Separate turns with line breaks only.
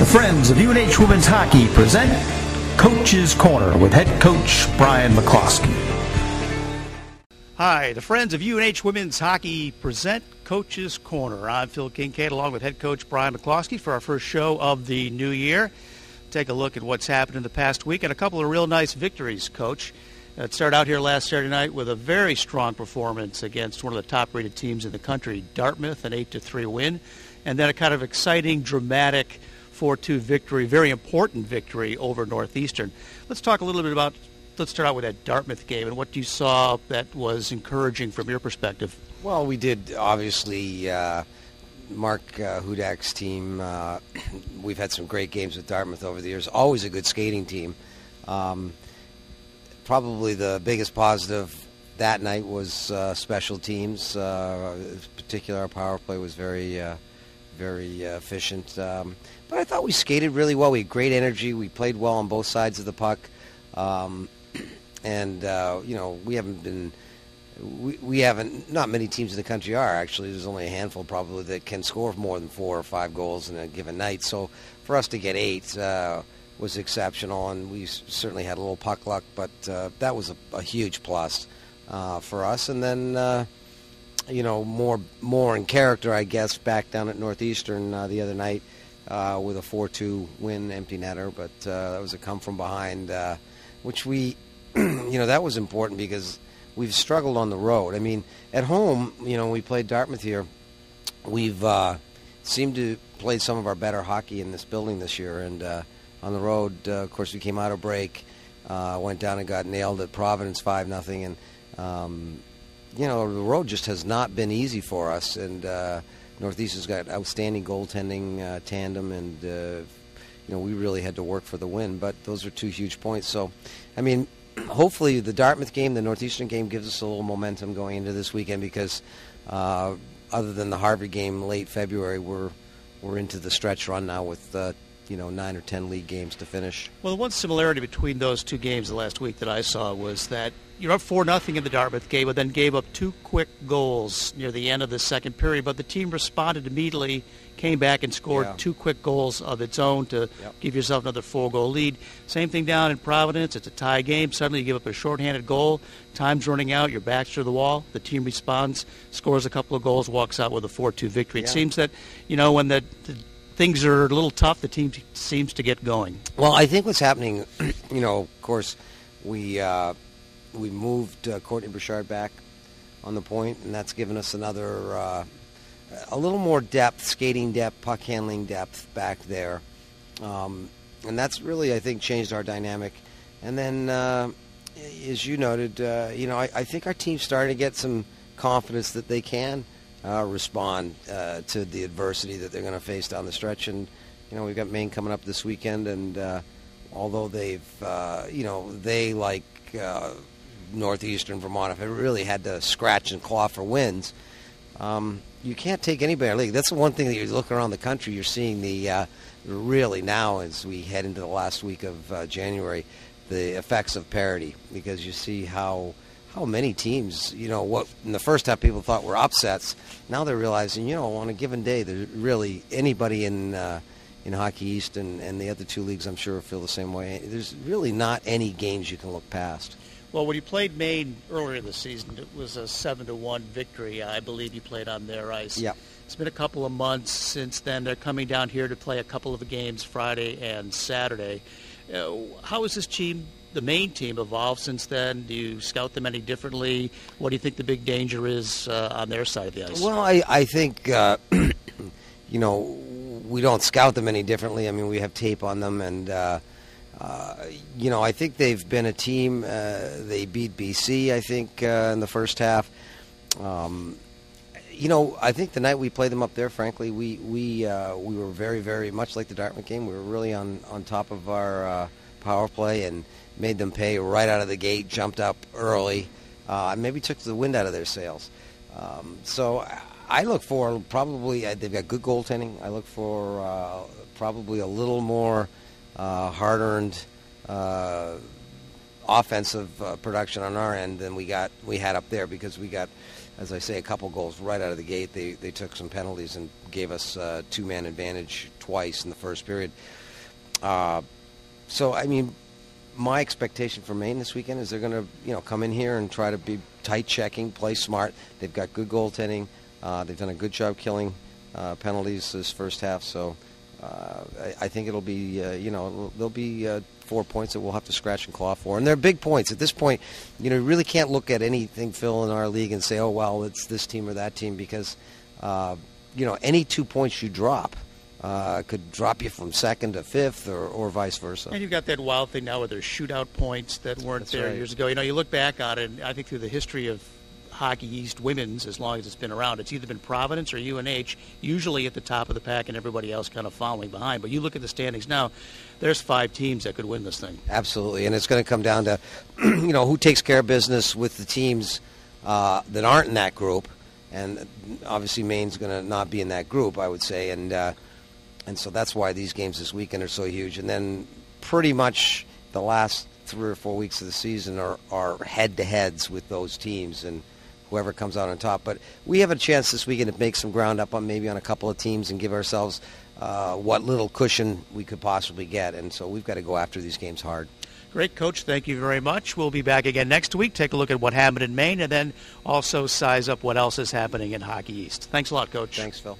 Friends of UNH Women's Hockey present Coach's Corner with head coach Brian McCloskey. Hi, the Friends of UNH Women's Hockey present Coach's Corner. I'm Phil Kincaid along with head coach Brian McCloskey for our first show of the new year. Take a look at what's happened in the past week and a couple of real nice victories, Coach. It started out here last Saturday night with a very strong performance against one of the top-rated teams in the country, Dartmouth, an 8-3 win, and then a kind of exciting, dramatic 4-2 victory, very important victory over Northeastern. Let's talk a little bit about, let's start out with that Dartmouth game and what you saw that was encouraging from your perspective.
Well, we did, obviously, Mark Hudak's team. We've had some great games with Dartmouth over the years. Always a good skating team. Probably the biggest positive that night was special teams. In particular, our power play was very efficient. But I thought we skated really well. We had great energy. We played well on both sides of the puck. We haven't been... We haven't, not many teams in the country are, actually. There's only a handful probably that can score more than 4 or 5 goals in a given night. So for us to get 8 was exceptional, and we certainly had a little puck luck, but that was a huge plus for us. And then, more in character, I guess, back down at Northeastern the other night with a 4-2 win, empty netter, but that was a come from behind, which we, that was important because we've struggled on the road. I mean, at home, we played Dartmouth here. We've seemed to play some of our better hockey in this building this year. And on the road, of course, we came out of break, went down and got nailed at Providence 5-0. And, the road just has not been easy for us. And Northeastern's got outstanding goaltending tandem. And, we really had to work for the win. But those are 2 huge points. So, I mean, hopefully the Dartmouth game, the Northeastern game, gives us a little momentum going into this weekend because other than the Harvard game late February, we're into the stretch run now with 9 or 10 league games to finish.
Well, the one similarity between those 2 games the last week that I saw was that you're up 4-0 in the Dartmouth game, but then gave up 2 quick goals near the end of the second period. But the team responded immediately, came back and scored 2 quick goals of its own to give yourself another 4-goal lead. Same thing down in Providence. It's a tie game. Suddenly you give up a shorthanded goal. Time's running out. Your back's to the wall. The team responds, scores a couple of goals, walks out with a 4-2 victory. It seems that, when the things are a little tough, the team seems to get going.
Well, I think what's happening, of course, we moved Courtney Bouchard back on the point, and that's given us another... a little more depth, skating depth, puck handling depth back there. And that's really, I think, changed our dynamic. And then, as you noted, I think our team's starting to get some confidence that they can respond to the adversity that they're going to face down the stretch. And, we've got Maine coming up this weekend. And although they've, they like Northeastern, Vermont, have really had to scratch and claw for wins, you can't take anybody in our league. That's the one thing that you look around the country, you're seeing the really now as we head into the last week of January, the effects of parity, because you see how many teams, what in the first half people thought were upsets, now they're realizing, on a given day, there's really anybody in Hockey East and the other 2 leagues, I'm sure, feel the same way. There's really not any games you can look past.
Well, when you played Maine earlier this season, it was a 7-1 victory. I believe you played on their ice.
Yeah.
It's been a couple of months since then. They're coming down here to play a couple of games Friday and Saturday. How has this team, the Maine team, evolved since then? Do you scout them any differently? What do you think the big danger is on their side of the ice?
Well, I think, we don't scout them any differently. I mean, we have tape on them, and I think they've been a team. They beat BC, I think, in the first half. I think the night we played them up there, frankly, we were very, very much like the Dartmouth game. We were really on top of our power play and made them pay right out of the gate, jumped up early, maybe took the wind out of their sails. So I look for probably, they've got good goaltending. I look for probably a little more hard-earned offensive production on our end than we had up there, because we got as I say, a couple goals right out of the gate. They took some penalties and gave us two-man advantage twice in the first period. So, I mean, my expectation for Maine this weekend is they're going to, come in here and try to be tight checking, play smart. They've got good goaltending. They've done a good job killing penalties this first half. So I think it'll be, there'll be 4 points that we'll have to scratch and claw for. And they're big points. At this point, you really can't look at anything, Phil, in our league and say, oh, well, it's this team or that team because, any 2 points you drop could drop you from second to fifth or vice versa.
And you've got that wild thing now where there's shootout points that weren't
That's
there
right.
years ago. You look back on it, and I think through the history of Hockey East women's, as long as it's been around, it's either been Providence or UNH, usually at the top of the pack and everybody else kind of following behind. But you look at the standings now, there's 5 teams that could win this thing.
Absolutely, and it's going to come down to, who takes care of business with the teams that aren't in that group. And obviously Maine's going to not be in that group, I would say, and so that's why these games this weekend are so huge. And then pretty much the last 3 or 4 weeks of the season are head-to-heads with those teams and whoever comes out on top. But we have a chance this weekend to make some ground up on maybe on a couple of teams and give ourselves what little cushion we could possibly get. And so we've got to go after these games hard.
Great, Coach. Thank you very much. We'll be back again next week, take a look at what happened in Maine, and then also size up what else is happening in Hockey East. Thanks a lot, Coach.
Thanks, Phil.